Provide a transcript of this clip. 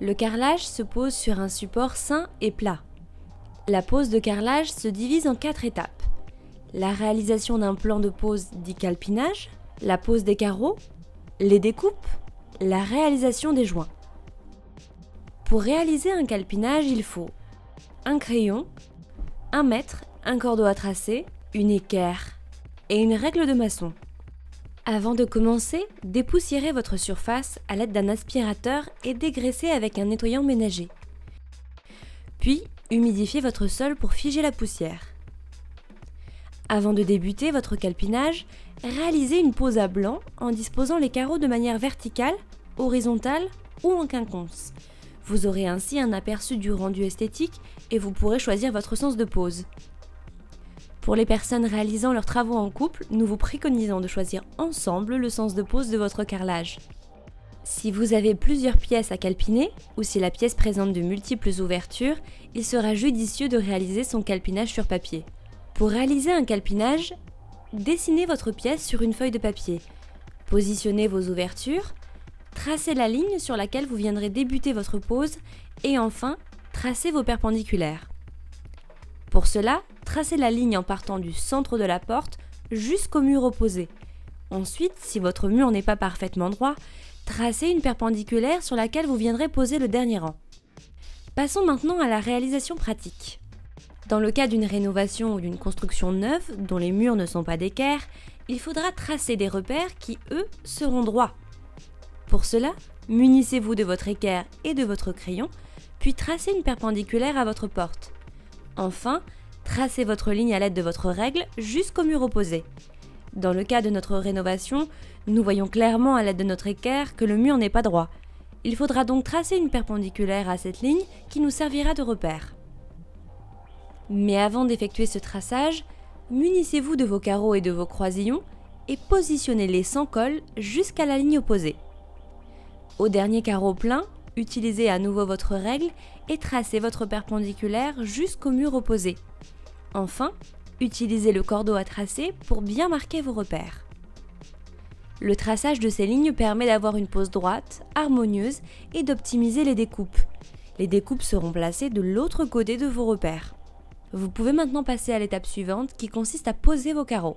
Le carrelage se pose sur un support sain et plat. La pose de carrelage se divise en 4 étapes. La réalisation d'un plan de pose dit calpinage, la pose des carreaux, les découpes, la réalisation des joints. Pour réaliser un calpinage, il faut un crayon, un mètre, un cordeau à tracer, une équerre et une règle de maçon. Avant de commencer, dépoussiérez votre surface à l'aide d'un aspirateur et dégraissez avec un nettoyant ménager. Puis, humidifiez votre sol pour figer la poussière. Avant de débuter votre calpinage, réalisez une pose à blanc en disposant les carreaux de manière verticale, horizontale ou en quinconce. Vous aurez ainsi un aperçu du rendu esthétique et vous pourrez choisir votre sens de pose. Pour les personnes réalisant leurs travaux en couple, nous vous préconisons de choisir ensemble le sens de pose de votre carrelage. Si vous avez plusieurs pièces à calpiner, ou si la pièce présente de multiples ouvertures, il sera judicieux de réaliser son calpinage sur papier. Pour réaliser un calpinage, dessinez votre pièce sur une feuille de papier. Positionnez vos ouvertures, tracez la ligne sur laquelle vous viendrez débuter votre pose et enfin, tracez vos perpendiculaires. Pour cela, tracez la ligne en partant du centre de la porte jusqu'au mur opposé. Ensuite, si votre mur n'est pas parfaitement droit, tracez une perpendiculaire sur laquelle vous viendrez poser le dernier rang. Passons maintenant à la réalisation pratique. Dans le cas d'une rénovation ou d'une construction neuve dont les murs ne sont pas d'équerre, il faudra tracer des repères qui, eux, seront droits. Pour cela, munissez-vous de votre équerre et de votre crayon, puis tracez une perpendiculaire à votre porte. Enfin, tracez votre ligne à l'aide de votre règle jusqu'au mur opposé. Dans le cas de notre rénovation, nous voyons clairement à l'aide de notre équerre que le mur n'est pas droit. Il faudra donc tracer une perpendiculaire à cette ligne qui nous servira de repère. Mais avant d'effectuer ce traçage, munissez-vous de vos carreaux et de vos croisillons et positionnez-les sans colle jusqu'à la ligne opposée. Au dernier carreau plein, utilisez à nouveau votre règle et tracez votre perpendiculaire jusqu'au mur opposé. Enfin, utilisez le cordeau à tracer pour bien marquer vos repères. Le traçage de ces lignes permet d'avoir une pose droite, harmonieuse et d'optimiser les découpes. Les découpes seront placées de l'autre côté de vos repères. Vous pouvez maintenant passer à l'étape suivante qui consiste à poser vos carreaux.